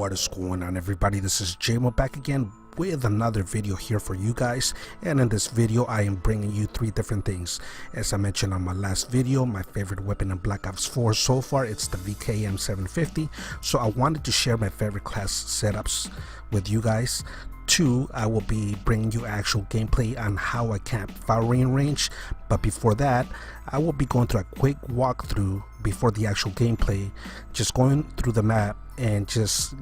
What is going on, everybody? This is JMO back again with another video here for you guys, and in this video I am bringing you three different things. As I mentioned on my last video, my favorite weapon in Black Ops 4 so far, it's the VKM 750. So I wanted to share my favorite class setups with you guys. Two, I will be bringing you actual gameplay on how I camp firing range, but before that I will be going through a quick walkthrough before the actual gameplay, just going through the map and just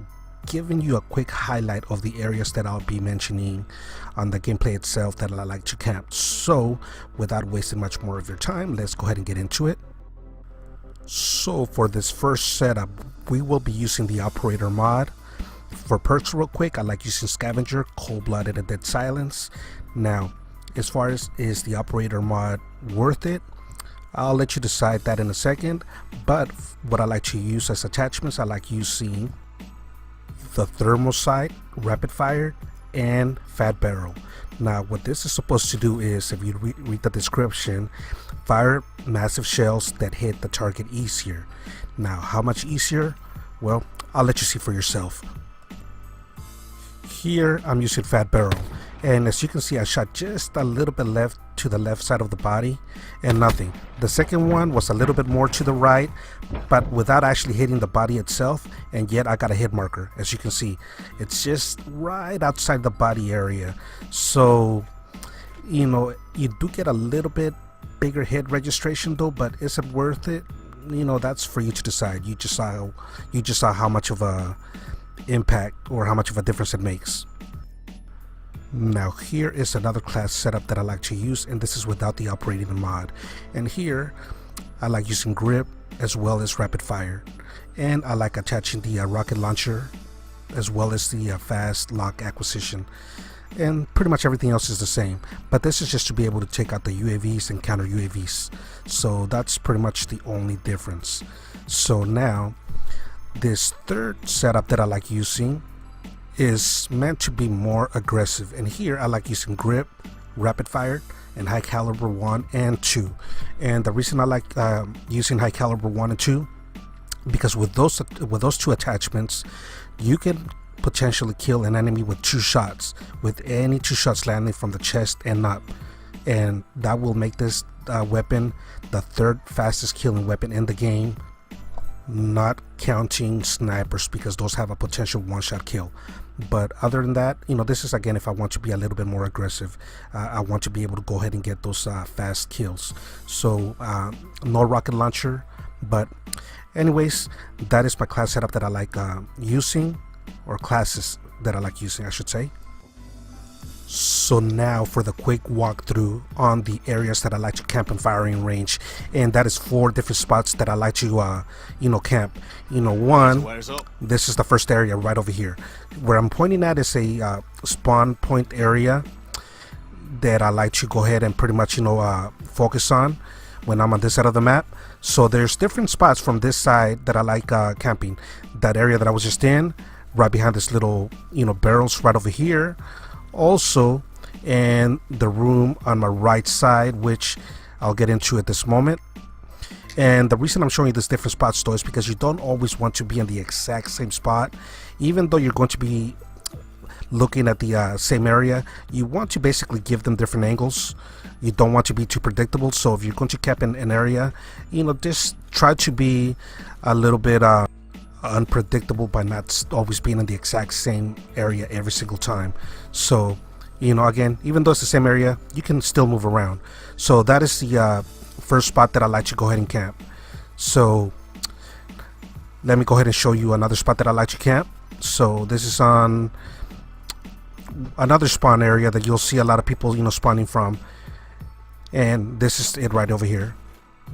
giving you a quick highlight of the areas that I'll be mentioning on the gameplay itself that I like to camp. So without wasting much more of your time, let's go ahead and get into it. So for this first setup, we will be using the operator mod. For perks real quick, I like using Scavenger, Cold-Blooded, and Dead Silence. Now, as far as is the operator mod worth it, I'll let you decide that in a second, but what I like to use as attachments, I like using the Thermal Sight, Rapid Fire, and Fat Barrel. Now, what this is supposed to do is, if you read the description, fire massive shells that hit the target easier. Now, how much easier? Well, I'll let you see for yourself. Here I'm using Fat Barrel, and as you can see, I shot just a little bit left to the left side of the body and nothing. The second one was a little bit more to the right, but without actually hitting the body itself, and yet I got a hit marker. As you can see, it's just right outside the body area. So you know, you do get a little bit bigger hit registration though, but is it worth it? You know, that's for you to decide. You just saw how much of a impact or how much of a difference it makes. Now here is another class setup that I like to use, and this is without the operating mod. And here I like using grip as well as rapid fire, and I like attaching the rocket launcher as well as the fast lock acquisition, and pretty much everything else is the same, but this is just to be able to take out the UAVs and counter UAVs. So that's pretty much the only difference. So now this third setup that I like using is meant to be more aggressive, and here I like using grip, rapid fire, and high caliber 1 and 2. And the reason I like using high caliber 1 and 2, because with those two attachments, you can potentially kill an enemy with 2 shots, with any 2 shots landing from the chest and up, and that will make this weapon the third fastest killing weapon in the game, not counting snipers, because those have a potential one-shot kill. But other than that, you know, this is again if I want to be a little bit more aggressive. I want to be able to go ahead and get those fast kills. So no rocket launcher, but anyways, that is my class setup that I like using, or classes that I like using, I should say. So now for the quick walkthrough on the areas that I like to camp and firing range, and that is 4 different spots that I like to you know, camp. You know, one, this is the first area right over here. Where I'm pointing at is a spawn point area that I like to go ahead and pretty much, you know, focus on when I'm on this side of the map. So there's different spots from this side that I like camping. That area that I was just in, right behind this little, you know, barrels right over here. Also, and the room on my right side, which I'll get into at this moment. And the reason I'm showing you these different spots though is because you don't always want to be in the exact same spot. Even though you're going to be looking at the same area, you want to basically give them different angles. You don't want to be too predictable. So if you're going to camp in an area, you know, just try to be a little bit unpredictable by not always being in the exact same area every single time. So, you know, again, even though it's the same area, you can still move around. So that is the first spot that I like to go ahead and camp. So let me go ahead and show you another spot that I like to camp. So this is on another spawn area that you'll see a lot of people, you know, spawning from, and this is it right over here.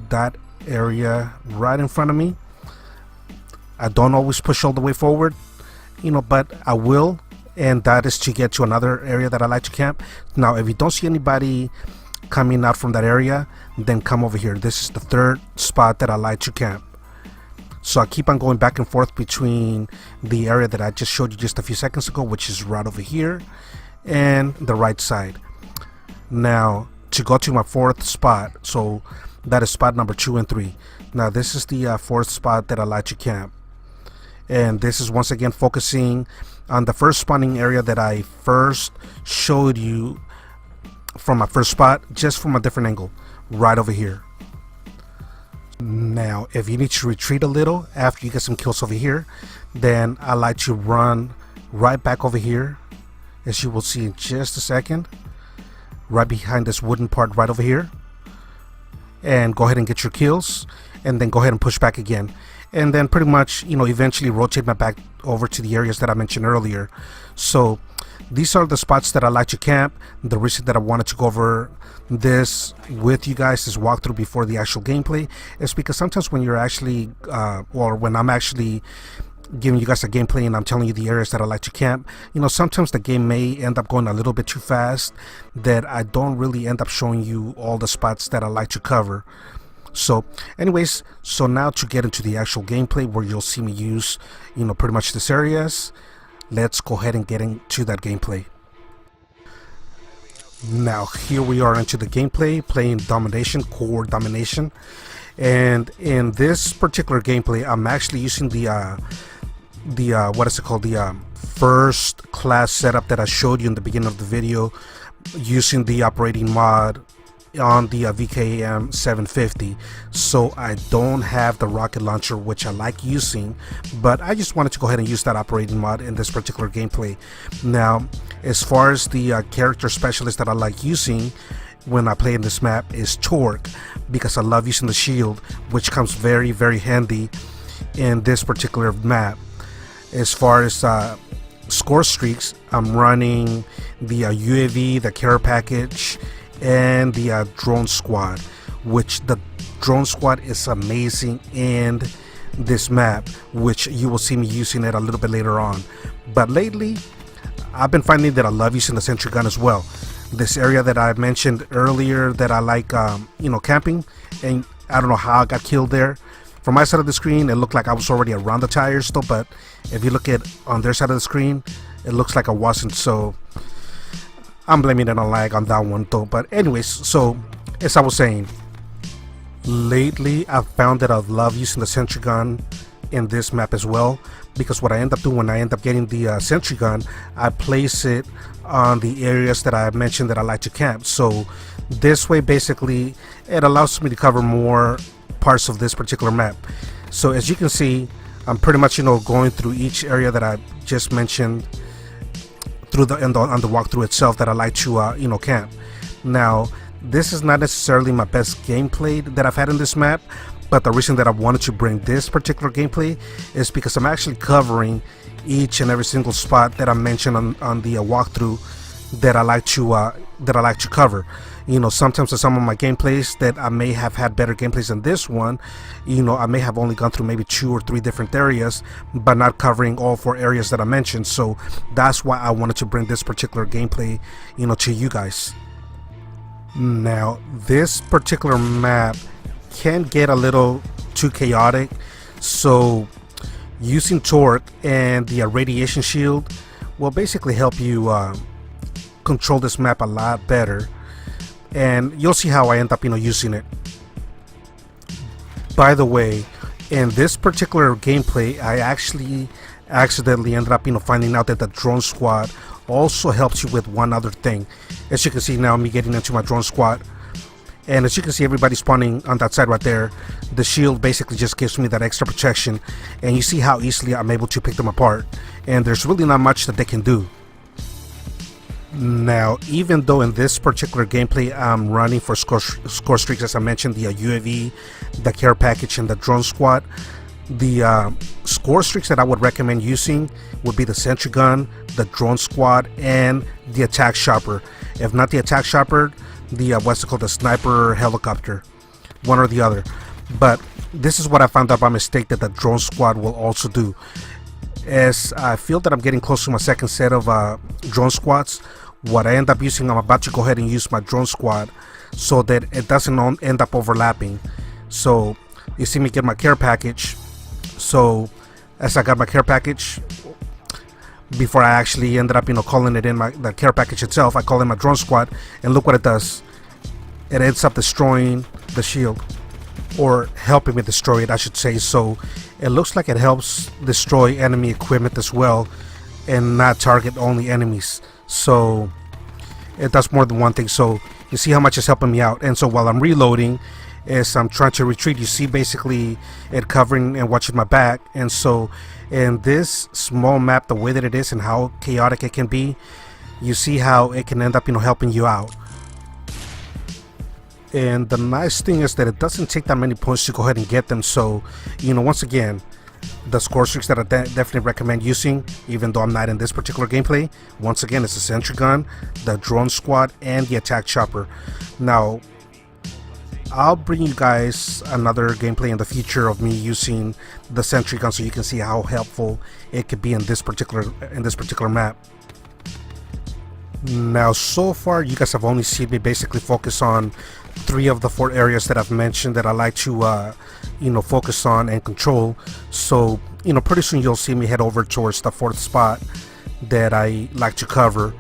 That area right in front of me, I don't always push all the way forward, you know, but I will, and that is to get to another area that I like to camp. Now, if you don't see anybody coming out from that area, then come over here. This is the third spot that I like to camp. So I keep on going back and forth between the area that I just showed you just a few seconds ago, which is right over here, and the right side. Now, to go to my 4th spot, so that is spot number 2 and 3. Now, this is the 4th spot that I like to camp. And this is once again focusing on the first spawning area that I first showed you from my first spot, just from a different angle, right over here. Now, if you need to retreat a little after you get some kills over here, then I like to run right back over here, as you will see in just a second, right behind this wooden part right over here, and go ahead and get your kills, and then go ahead and push back again, and then pretty much, you know, eventually rotate my back over to the areas that I mentioned earlier. So these are the spots that I like to camp. The reason that I wanted to go over this with you guys, this walkthrough before the actual gameplay, is because sometimes when you're actually or when I'm actually giving you guys a gameplay and I'm telling you the areas that I like to camp, you know, sometimes the game may end up going a little bit too fast, that I don't really end up showing you all the spots that I like to cover. So anyways, so now to get into the actual gameplay where you'll see me use, you know, pretty much these areas, let's go ahead and get into that gameplay. Now here we are into the gameplay, playing Domination, Core Domination. And in this particular gameplay, I'm actually using the what is it called, the first class setup that I showed you in the beginning of the video, using the operating mod on the VKM 750. So I don't have the rocket launcher, which I like using, but I just wanted to go ahead and use that operating mod in this particular gameplay. Now, as far as the character specialist that I like using when I play in this map is Torque, because I love using the shield, which comes very, very handy in this particular map. As far as score streaks, I'm running the UAV, the care package, and the drone squad, which the drone squad is amazing in this map, which you will see me using it a little bit later on. But lately I've been finding that I love using the sentry gun as well. This area that I mentioned earlier that I like you know, camping, and I don't know how I got killed there. From my side of the screen it looked like I was already around the tires though, but if you look at on their side of the screen, it looks like I wasn't, so I'm blaming it on lag on that one though. But anyways, so as I was saying, lately I've found that I love using the sentry gun in this map as well, because what I end up doing when I end up getting the sentry gun, I place it on the areas that I mentioned that I like to camp. So this way basically it allows me to cover more parts of this particular map. So as you can see, I'm pretty much, you know, going through each area that I just mentioned through the on the walkthrough itself that I like to you know, camp. Now this is not necessarily my best gameplay that I've had in this map, but the reason that I wanted to bring this particular gameplay is because I'm actually covering each and every single spot that I mentioned on the walkthrough that I like to cover. You know, sometimes in some of my gameplays that I may have had better gameplays than this one, you know, I may have only gone through maybe 2 or 3 different areas, but not covering all 4 areas that I mentioned. So that's why I wanted to bring this particular gameplay, you know, to you guys. Now this particular map can get a little too chaotic, so using Torque and the radiation shield will basically help you control this map a lot better, and you'll see how I end up, you know, using it. By the way, in this particular gameplay, I actually accidentally ended up, you know, finding out that the drone squad also helps you with one other thing. As you can see now, me getting into my drone squad, and as you can see, everybody spawning on that side right there, the shield basically just gives me that extra protection, and you see how easily I'm able to pick them apart, and there's really not much that they can do. Now, even though in this particular gameplay I'm running for score streaks, as I mentioned, the UAV, the care package, and the drone squad, the score streaks that I would recommend using would be the sentry gun, the drone squad, and the attack chopper. If not the attack chopper, the what's it called, the sniper helicopter, one or the other. But this is what I found out by mistake that the drone squad will also do. As I feel that I'm getting close to my second set of drone squads, what I end up using, I'm about to go ahead and use my drone squad so that it doesn't end up overlapping. So you see me get my care package. So as I got my care package, before I actually ended up, you know, calling it in the care package itself, I call in my drone squad, and look what it does. It ends up destroying the shield, or helping me destroy it, I should say. So it looks like it helps destroy enemy equipment as well and not target only enemies. So it does more than one thing. So you see how much it's helping me out. And so while I'm reloading, as I'm trying to retreat, you see basically it covering and watching my back. And so in this small map, the way that it is and how chaotic it can be, you see how it can end up, helping you out. And the nice thing is that it doesn't take that many points to go ahead and get them. So, once again, the score streaks that I definitely recommend using, even though I'm not in this particular gameplay, once again, it's the sentry gun, the drone squad, and the attack chopper. Now, I'll bring you guys another gameplay in the future of me using the sentry gun so you can see how helpful it could be in this particular map. Now, so far, you guys have only seen me basically focus on 3 of the 4 areas that I've mentioned that I like to, focus on and control. So, pretty soon you'll see me head over towards the 4th spot that I like to cover.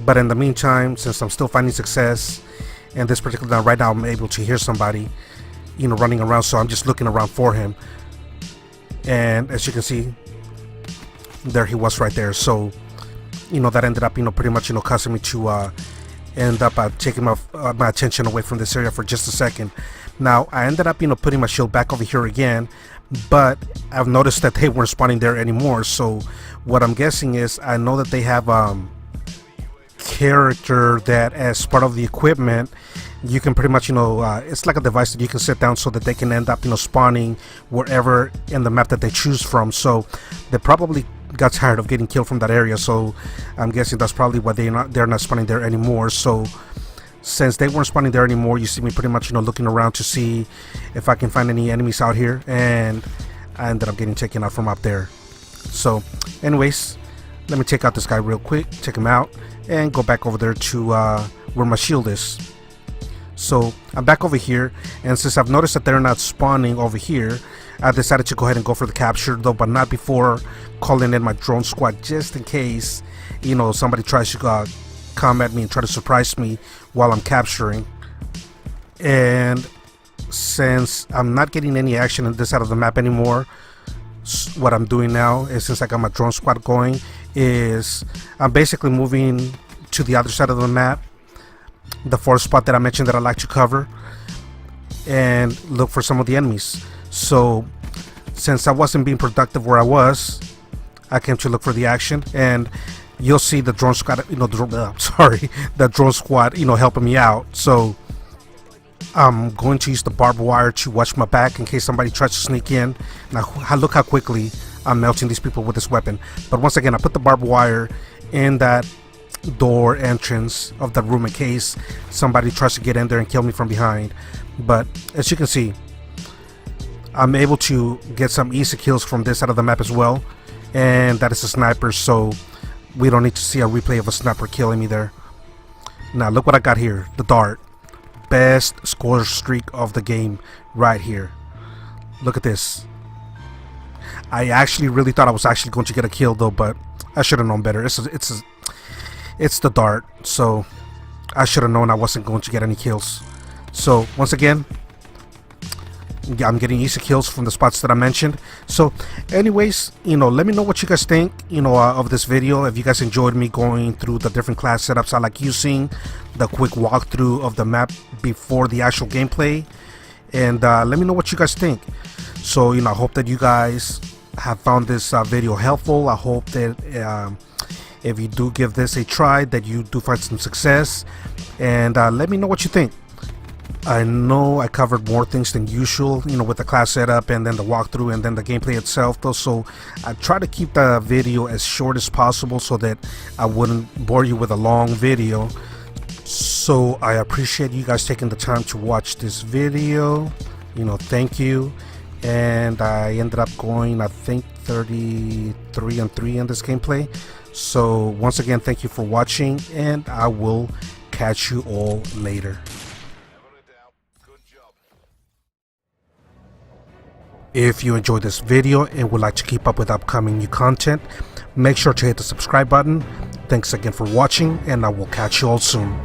But in the meantime, since I'm still finding success in this particular, right now I'm able to hear somebody, running around. So I'm just looking around for him. And as you can see, there he was right there. So, that ended up, pretty much, causing me to end up taking my attention away from this area for just a second. Now, I ended up, putting my shield back over here again, but I've noticed that they weren't spawning there anymore. So what I'm guessing is, I know that they have character that as part of the equipment, you can pretty much, it's like a device that you can set down so that they can end up, spawning wherever in the map that they choose from. So they probably got tired of getting killed from that area, so I'm guessing that's probably why they're not spawning there anymore. So since they weren't spawning there anymore, you see me pretty much looking around to see if I can find any enemies out here, and I ended up getting taken out from up there. So anyways, let me take out this guy real quick, take him out, and go back over there to where my shield is. So I'm back over here, and since I've noticed that they're not spawning over here, I decided to go ahead and go for the capture, though, but not before calling in my drone squad, just in case, somebody tries to come at me and try to surprise me while I'm capturing. And since I'm not getting any action on this side of the map anymore, what I'm doing now is, since I got my drone squad going, is I'm basically moving to the other side of the map, the 4th spot that I mentioned that I like to cover, and look for some of the enemies. So since I wasn't being productive where I was, I came to look for the action, and you'll see the drone squad, the drone squad, helping me out. So I'm going to use the barbed wire to watch my back in case somebody tries to sneak in. Now look how quickly I'm melting these people with this weapon. But once again, I put the barbed wire in that door entrance of the room in case somebody tries to get in there and kill me from behind. But as you can see, I'm able to get some easy kills from this side of the map as well, and that is a sniper, so we don't need to see a replay of a sniper killing me there. Now look what I got here, the dart, best score streak of the game right here. Look at this. I actually really thought I was actually going to get a kill though, but I should have known better. It's the dart, so I should have known I wasn't going to get any kills. So once again, I'm getting easy kills from the spots that I mentioned. So anyways, let me know what you guys think, of this video. If you guys enjoyed me going through the different class setups I like using, the quick walkthrough of the map before the actual gameplay, and let me know what you guys think. So I hope that you guys have found this video helpful. I hope that if you do give this a try, that you do find some success, and let me know what you think. I know I covered more things than usual, with the class setup and then the walkthrough and then the gameplay itself though, so I try to keep the video as short as possible so that I wouldn't bore you with a long video. So I appreciate you guys taking the time to watch this video, thank you. And I ended up going, I think, 33-3 in this gameplay. So once again, thank you for watching, and I will catch you all later. If you enjoyed this video and would like to keep up with upcoming new content, make sure to hit the subscribe button. Thanks again for watching, and I will catch you all soon.